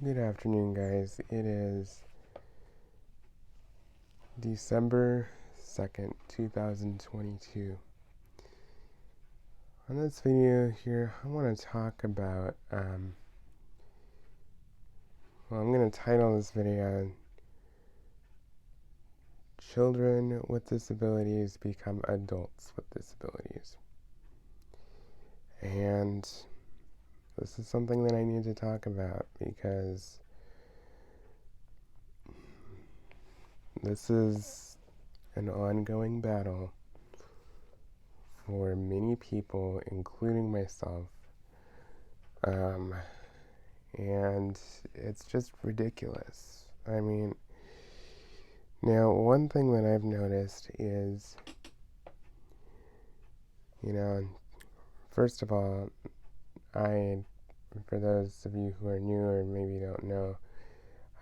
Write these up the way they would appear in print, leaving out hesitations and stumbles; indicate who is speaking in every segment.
Speaker 1: Good afternoon, guys. It is December 2nd, 2022. On this video here, I want to talk about, I'm going to title this video Children with Disabilities Become Adults with Disabilities. And this is something that I need to talk about because this is an ongoing battle for many people, including myself. And it's just ridiculous. I mean, now one thing that I've noticed is, first of all, for those of you who are new or maybe don't know,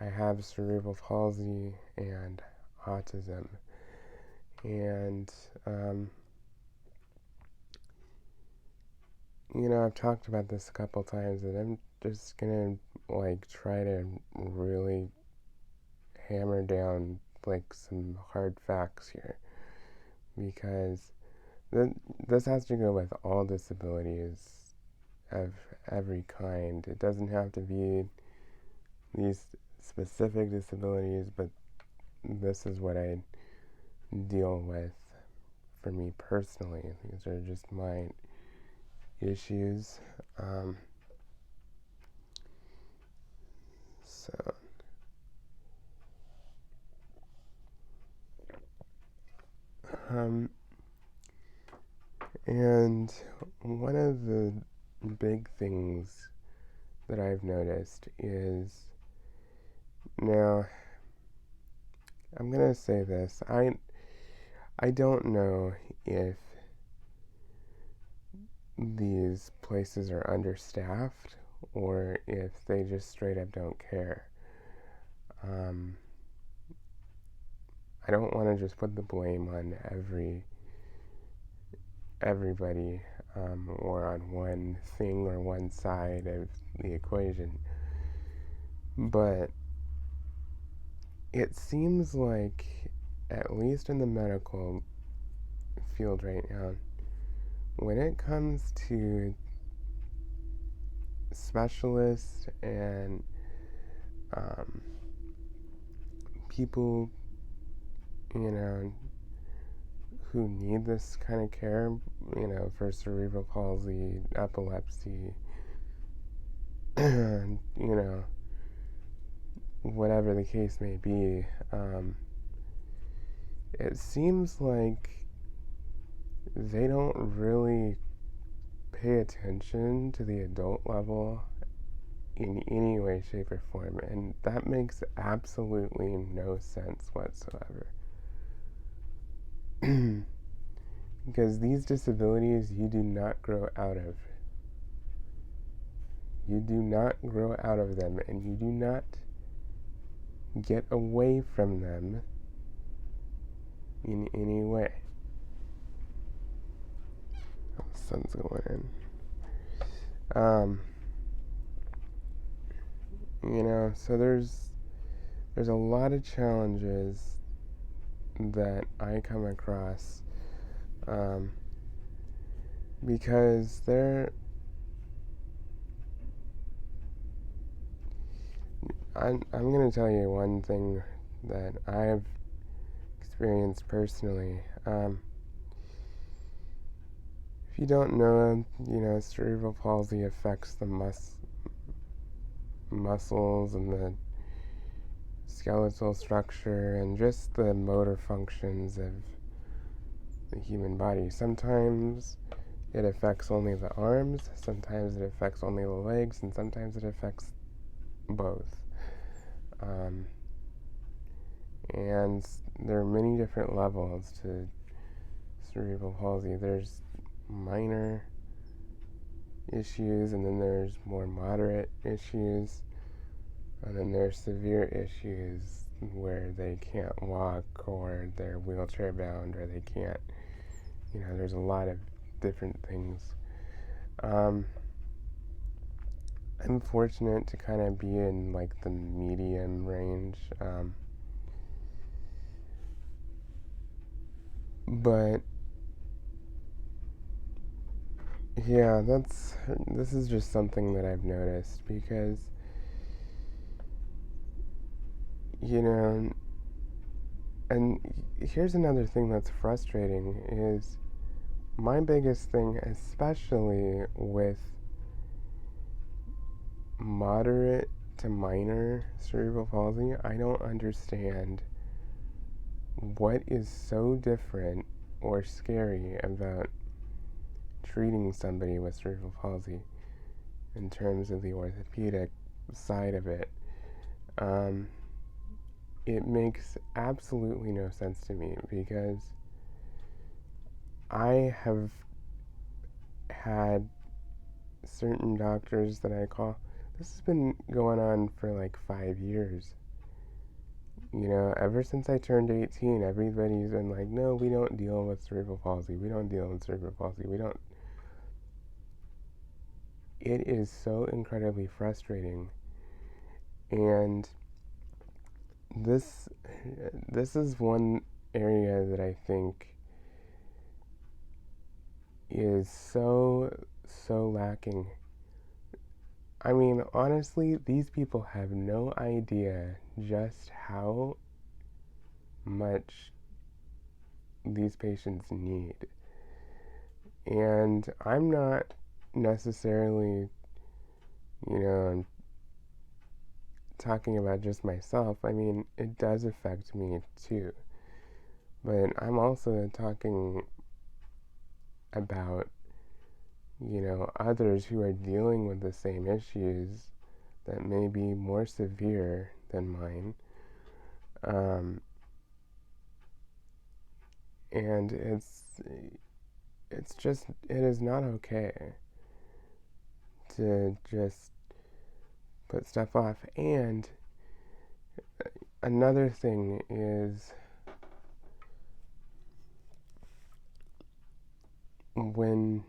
Speaker 1: I have cerebral palsy and autism. And, I've talked about this a couple times, and I'm just gonna, try to really hammer down, some hard facts here. Because this has to go with all disabilities of every kind. It doesn't have to be these specific disabilities, but this is what I deal with for me personally. These are just my issues. So, and one of the big things that I've noticed is, now, I'm gonna say this, I don't know if these places are understaffed or if they just straight up don't care. I don't want to just put the blame on everybody or on one thing or one side of the equation, but it seems like, at least in the medical field right now, when it comes to specialists and people, who need this kind of care, for cerebral palsy, epilepsy, and, whatever the case may be, it seems like they don't really pay attention to the adult level in any way, shape, or form, and that makes absolutely no sense whatsoever. Because these disabilities you do not grow out of. You do not grow out of them, and you do not get away from them in any way. Oh, the sun's going in. So there's a lot of challenges that I come across, because I'm going to tell you one thing that I've experienced personally. If you don't know, cerebral palsy affects the muscles and the skeletal structure and just the motor functions of the human body. Sometimes it affects only the arms, sometimes it affects only the legs, and sometimes it affects both. And there are many different levels to cerebral palsy. There's minor issues, and then there's more moderate issues, and then there's severe issues where they can't walk, or they're wheelchair bound, or they can't, there's a lot of different things. I'm fortunate to kind of be in like the medium range. But yeah, this is just something that I've noticed because, you know, and here's another thing that's frustrating is my biggest thing, especially with moderate to minor cerebral palsy, I don't understand what is so different or scary about treating somebody with cerebral palsy in terms of the orthopedic side of it. Um, it makes absolutely no sense to me because I have had certain doctors that I call. This has been going on for like 5 years. You know, ever since I turned 18, everybody's been like, no, we don't deal with cerebral palsy. We don't deal with cerebral palsy. We don't. It is so incredibly frustrating. And this this is one area that I think is so lacking. I mean, honestly, these people have no idea just how much these patients need. And I'm not necessarily, you know, talking about just myself. I mean, it does affect me too. But I'm also talking about, others who are dealing with the same issues that may be more severe than mine. Um, and it is not okay to just put stuff off. And another thing is when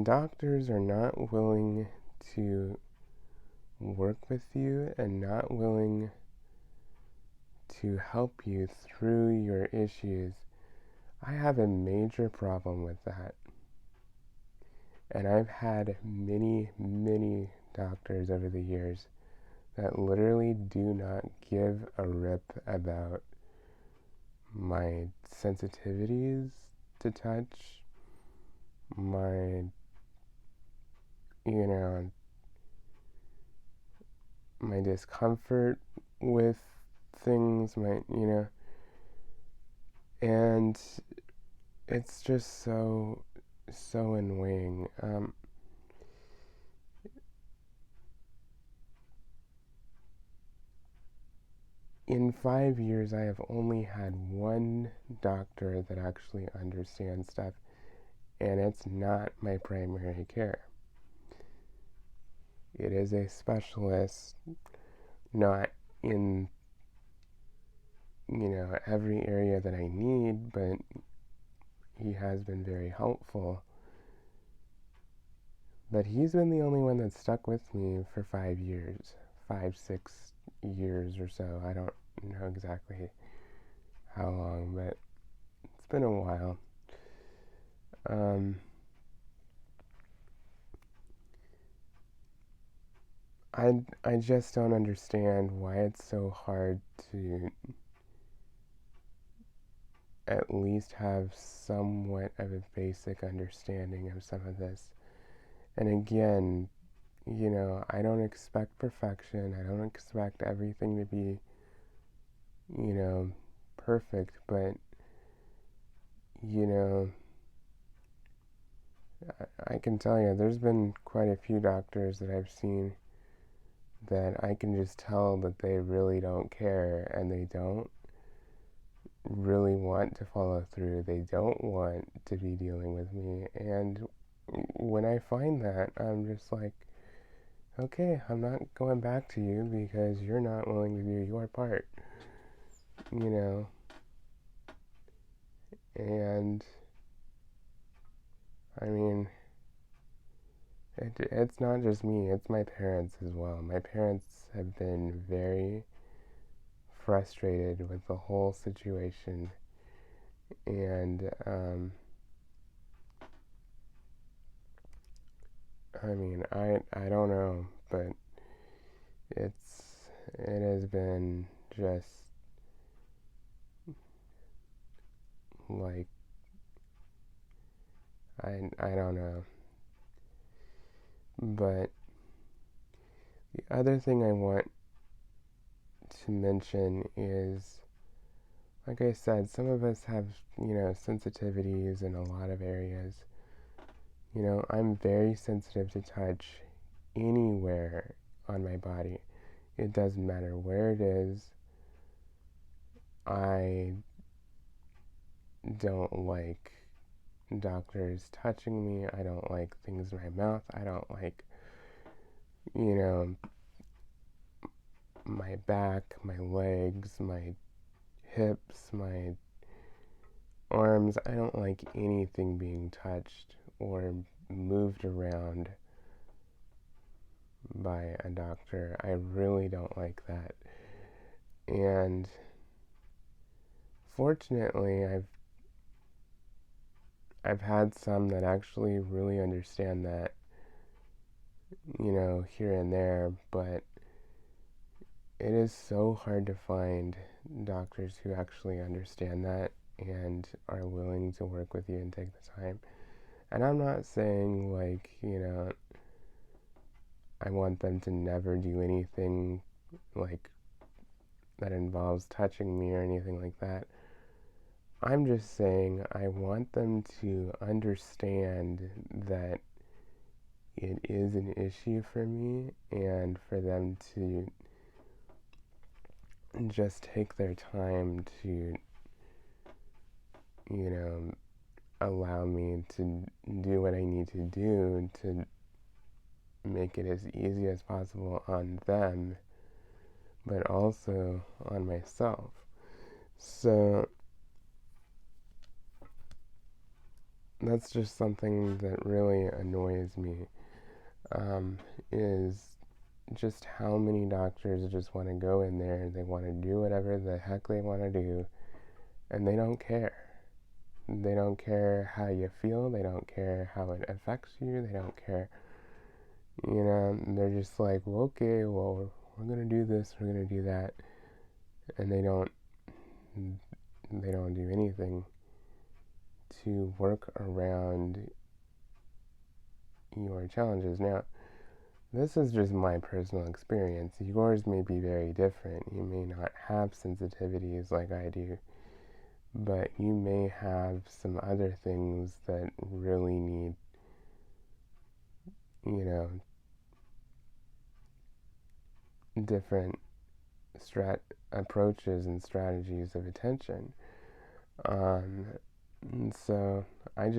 Speaker 1: doctors are not willing to work with you and not willing to help you through your issues, I have a major problem with that. And I've had many, many doctors over the years that literally do not give a rip about my sensitivities to touch, my, you know, my discomfort with things, and it's just so annoying. In 5 years, I have only had one doctor that actually understands stuff, and it's not my primary care. It is a specialist, not in, every area that I need, but he has been very helpful. But he's been the only one that's stuck with me for 5 years, 5, 6 years or so. I don't know exactly how long, but it's been a while. I just don't understand why it's so hard to at least have somewhat of a basic understanding of some of this. And again, I don't expect perfection. I don't expect everything to be, perfect, but, you know, I can tell you there's been quite a few doctors that I've seen that I can just tell that they really don't care and they don't really want to follow through. They don't want to be dealing with me. And when I find that, I'm just like, okay, I'm not going back to you because you're not willing to do your part, you know? And I mean, It's not just me, it's my parents as well. My parents have been very frustrated with the whole situation, and I mean, I don't know, but it has been just like I don't know. But the other thing I want to mention is, like I said, some of us have, sensitivities in a lot of areas. I'm very sensitive to touch anywhere on my body. It doesn't matter where it is. I don't like doctors touching me. I don't like things in my mouth. I don't like, you know, my back, my legs, my hips, my arms. I don't like anything being touched or moved around by a doctor. I really don't like that. And fortunately, I've had some that actually really understand that, here and there, but it is so hard to find doctors who actually understand that and are willing to work with you and take the time. And I'm not saying, like, I want them to never do anything like that involves touching me or anything like that. I'm just saying I want them to understand that it is an issue for me, and for them to just take their time to, you know, allow me to do what I need to do to make it as easy as possible on them, but also on myself. So that's just something that really annoys me, is just how many doctors just want to go in there, they want to do whatever the heck they want to do, and they don't care. They don't care how you feel, they don't care how it affects you, they don't care. They're just like, well, okay, well, we're going to do this, we're going to do that. And they don't do anything to work around your challenges. Now, this is just my personal experience. Yours may be very different. You may not have sensitivities like I do, but you may have some other things that really need, you know, different approaches and strategies of attention. And so I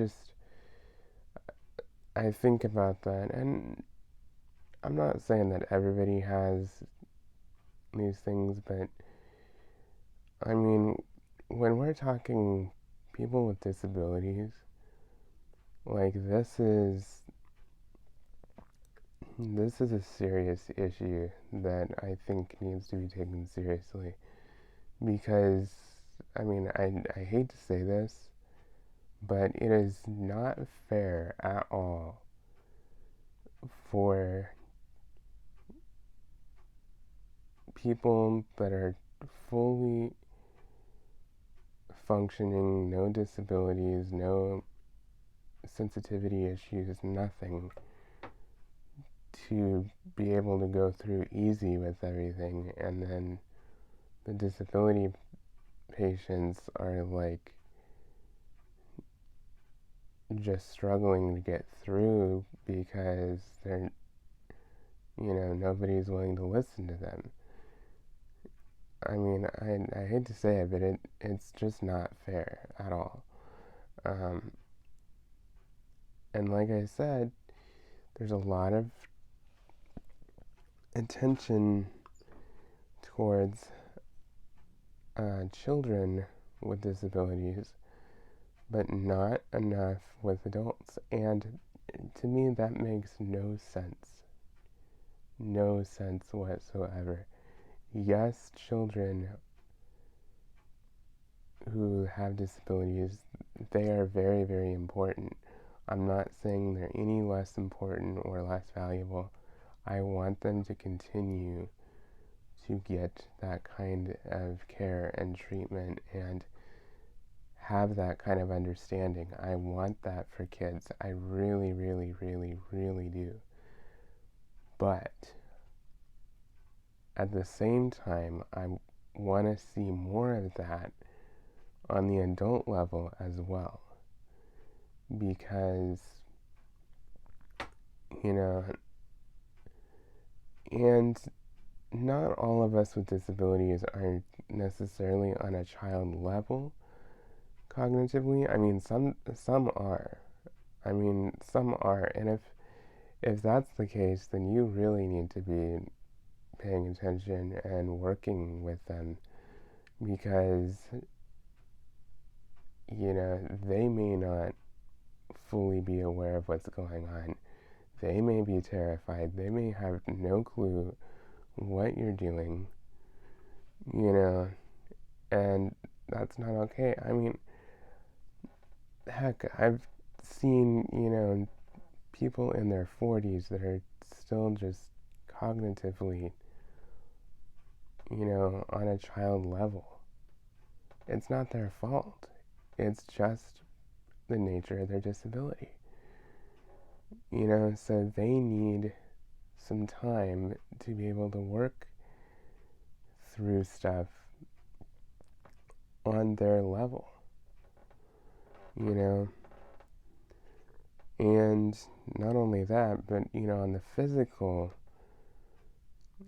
Speaker 1: think about that, and I'm not saying that everybody has these things, but I mean, when we're talking people with disabilities, like this is a serious issue that I think needs to be taken seriously, because I mean, I hate to say this, but it is not fair at all for people that are fully functioning, no disabilities, no sensitivity issues, nothing, to be able to go through easy with everything, and then the disability patients are like just struggling to get through because nobody's willing to listen to them. I mean, I hate to say it, but it's just not fair at all. Um, and like I said, there's a lot of attention towards children with disabilities, but not enough with adults. And to me, that makes no sense. No sense whatsoever. Yes, children who have disabilities, they are very, very important. I'm not saying they're any less important or less valuable. I want them to continue to get that kind of care and treatment and have that kind of understanding. I want that for kids. I really, really, really, really do. But at the same time, I want to see more of that on the adult level as well. Because, you know, and not all of us with disabilities are necessarily on a child level cognitively. I mean, some are. I mean, some are. And if that's the case, then you really need to be paying attention and working with them because, they may not fully be aware of what's going on. They may be terrified. They may have no clue what you're doing, you know, and that's not okay. I mean, heck, I've seen, people in their 40s that are still just cognitively, on a child level. It's not their fault. It's just the nature of their disability. So they need some time to be able to work through stuff on their level, you know. And not only that, but, on the physical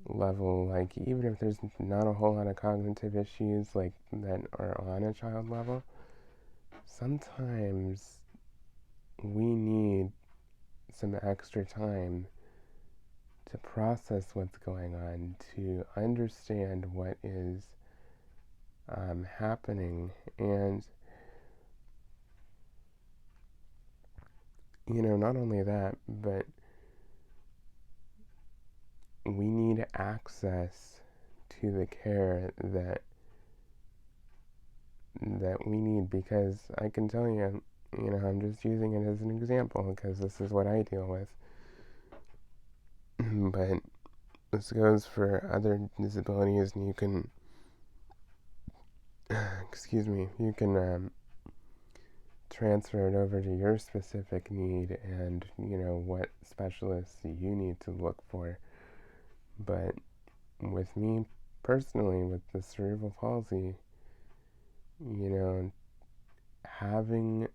Speaker 1: level, like, even if there's not a whole lot of cognitive issues, like, that are on a child level, sometimes we need some extra time to process what's going on, to understand what is happening. And, not only that, but we need access to the care that we need, because I can tell you, I'm just using it as an example because this is what I deal with. But this goes for other disabilities, and you can, excuse me, you can transfer it over to your specific need and, what specialists you need to look for. But with me personally, with the cerebral palsy, having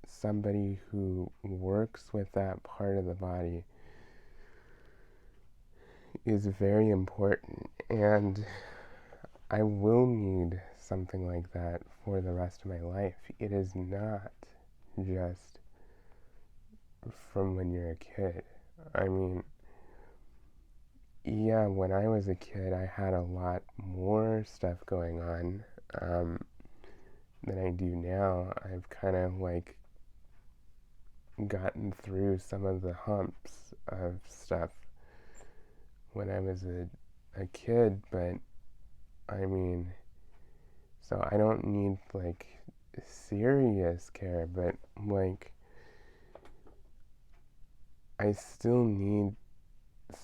Speaker 1: somebody who works with that part of the body is very important, and I will need something like that for the rest of my life. It is not just from when you're a kid. I mean, yeah, when I was a kid, I had a lot more stuff going on than I do now. I've kind of like gotten through some of the humps of stuff when I was a kid, but I mean, so I don't need like serious care, but like I still need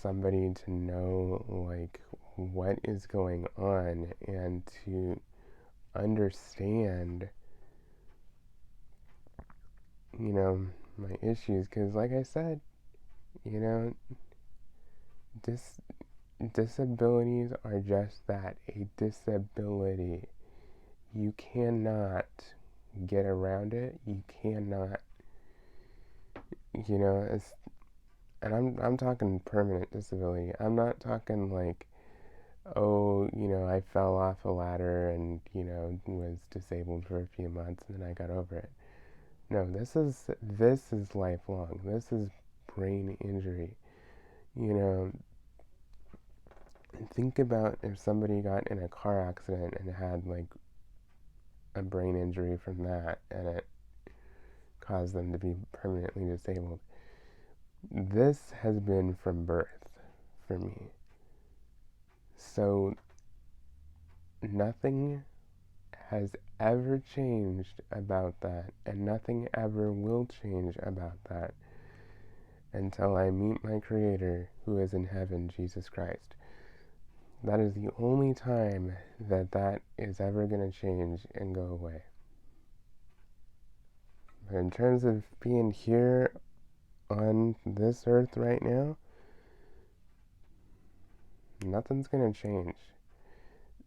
Speaker 1: somebody to know like what is going on and to understand, my issues. Because, like I said, you know, dis- disabilities are just that, a disability. You cannot get around it. You cannot, it's, and I'm talking permanent disability. I'm not talking like, oh, I fell off a ladder and, was disabled for a few months and then I got over it. No, this is lifelong. This is brain injury. You know, think about if somebody got in a car accident and had like a brain injury from that and it caused them to be permanently disabled. this has been from birth for me. So nothing has ever changed about that, and nothing ever will change about that until I meet my Creator who is in heaven, Jesus Christ. That is the only time that that is ever going to change and go away. But in terms of being here on this earth right now, nothing's going to change.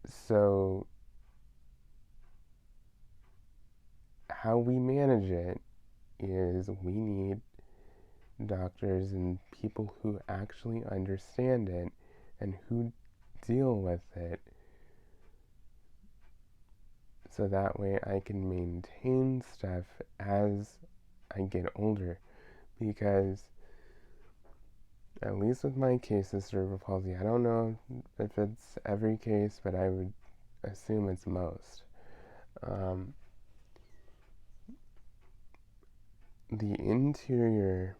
Speaker 1: So, how we manage it is we need doctors and people who actually understand it and who deal with it, so that way I can maintain stuff as I get older. Because at least with my case of cerebral palsy, I don't know if it's every case, but I would assume it's most. Um, the interior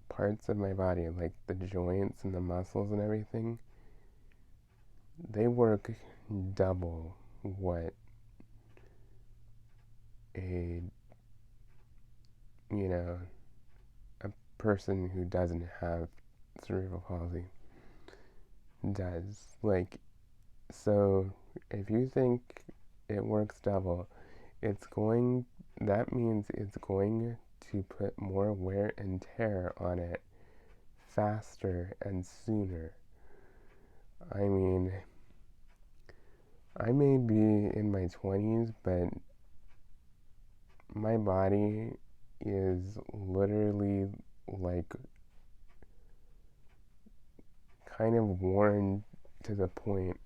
Speaker 1: parts of my body, like the joints and the muscles and everything, they work double what a, you know, a person who doesn't have cerebral palsy does. Like, so if you think it works double, that means it's going to put more wear and tear on it faster and sooner. I mean, I may be in my 20s, but my body is literally like kind of worn to the point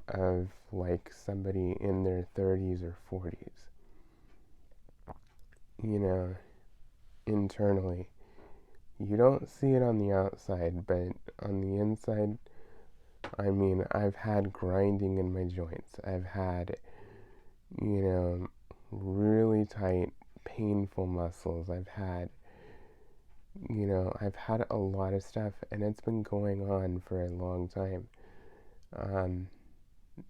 Speaker 1: of like somebody in their 30s or 40s, you know, internally. You don't see it on the outside, but on the inside, I mean, I've had grinding in my joints. I've had, you know, really tight, painful muscles. I've had a lot of stuff, and it's been going on for a long time. And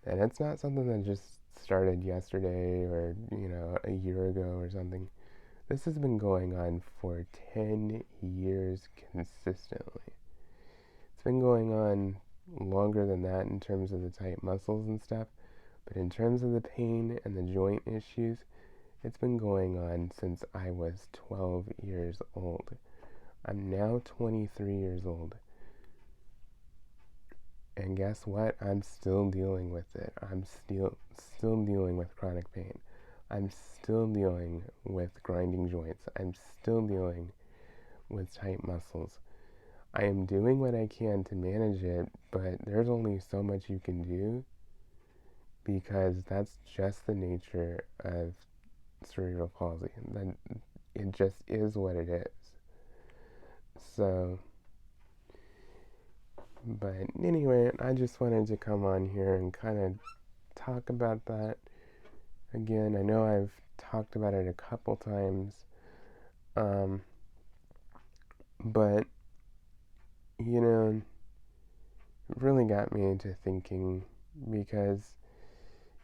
Speaker 1: it's not something that just started yesterday or, a year ago or something. This has been going on for 10 years consistently. It's been going on longer than that in terms of the tight muscles and stuff, but in terms of the pain and the joint issues, it's been going on since I was 12 years old. I'm now 23 years old. And guess what? I'm still dealing with it. I'm still dealing with chronic pain. I'm still dealing with grinding joints. I'm still dealing with tight muscles. I am doing what I can to manage it, but there's only so much you can do, because that's just the nature of cerebral palsy. That it just is what it is. So, but anyway, I just wanted to come on here and kind of talk about that again. I know I've talked about it a couple times, but it really got me into thinking, because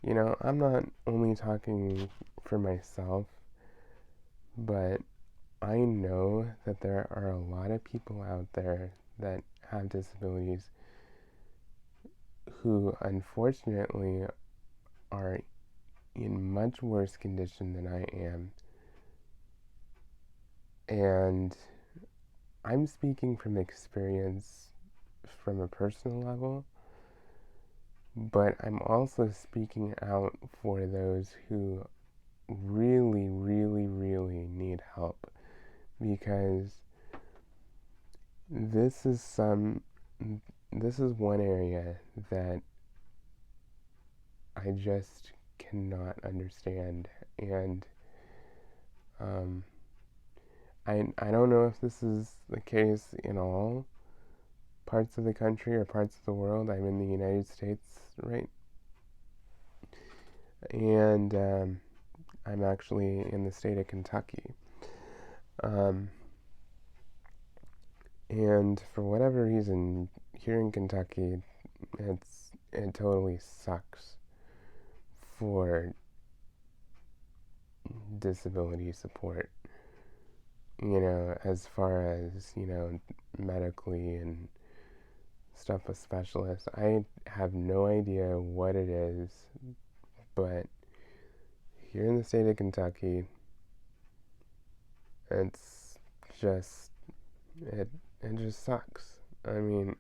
Speaker 1: I'm not only talking for myself, but I know that there are a lot of people out there that have disabilities who unfortunately are in much worse condition than I am. And I'm speaking from experience from a personal level, but I'm also speaking out for those who really, really, really need help, because this is one area that I just cannot understand. And I don't know if this is the case in all parts of the country or parts of the world. I'm in the United States, right? And I'm actually in the state of Kentucky. And for whatever reason, here in Kentucky, it totally sucks for disability support. As far as medically and stuff with specialists. I have no idea what it is, but here in the state of Kentucky, it's just it it just sucks. I mean,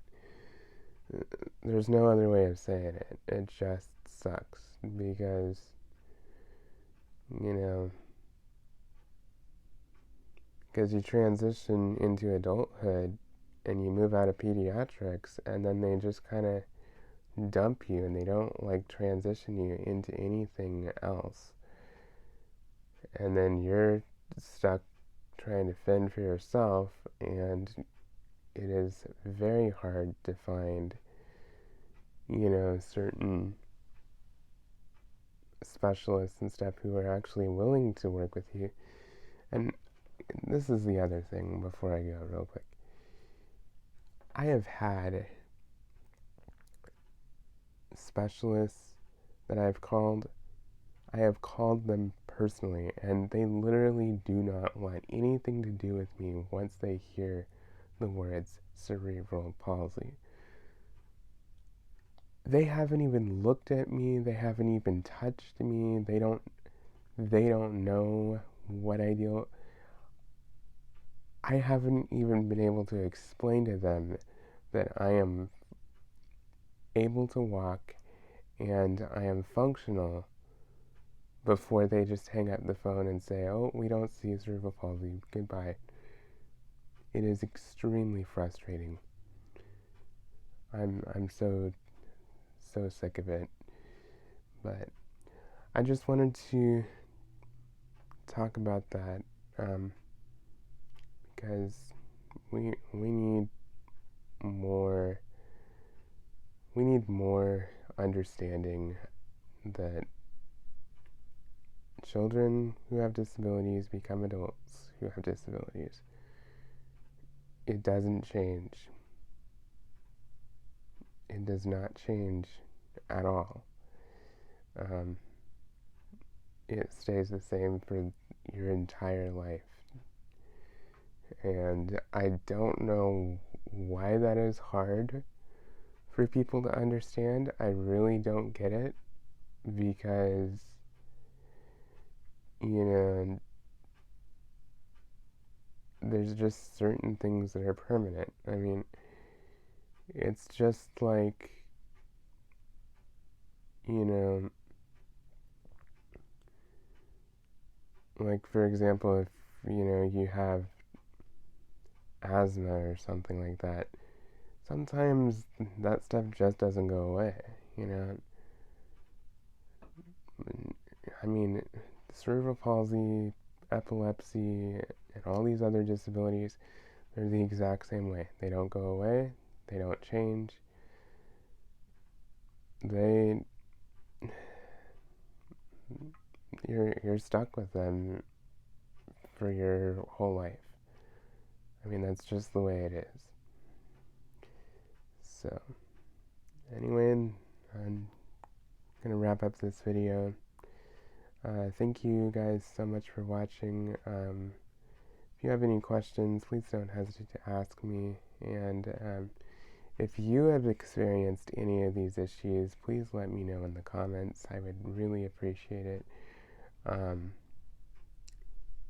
Speaker 1: there's no other way of saying it. It just sucks because you know because you transition into adulthood and you move out of pediatrics, and then they just kind of dump you and they don't like transition you into anything else, and then you're stuck trying to fend for yourself, and it is very hard to find certain specialists and stuff who are actually willing to work with you. And this is the other thing before I go real quick. I have had specialists that I have called them personally, and they literally do not want anything to do with me once they hear the words cerebral palsy. They haven't even looked at me, they haven't even touched me, they don't know what I deal. I haven't even been able to explain to them that I am able to walk and I am functional before they just hang up the phone and say, "Oh, we don't see cerebral palsy. Goodbye." It is extremely frustrating. I'm so sick of it. But I just wanted to talk about that because we need more understanding that children who have disabilities become adults who have disabilities. It doesn't change. It does not change at all. Um, it stays the same for your entire life. And I don't know why that is hard for people to understand. I really don't get it because, you know, there's just certain things that are permanent. I mean, it's just you know, like for example, if you have asthma or something like that, sometimes that stuff just doesn't go away, you know. I mean, cerebral palsy, epilepsy, and all these other disabilities, they're the exact same way. They don't go away, they don't change. They you're stuck with them for your whole life. I mean, that's just the way it is. So, anyway, I'm gonna wrap up this video. Thank you guys so much for watching. If you have any questions, please don't hesitate to ask me. And if you have experienced any of these issues, please let me know in the comments. I would really appreciate it.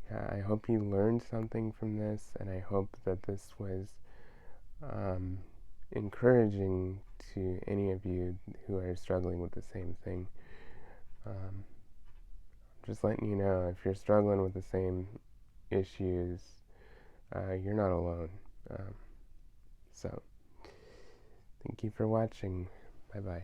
Speaker 1: Yeah, I hope you learned something from this, and I hope that this was encouraging to any of you who are struggling with the same thing. Just letting you know, if you're struggling with the same issues, you're not alone. So, thank you for watching. Bye bye.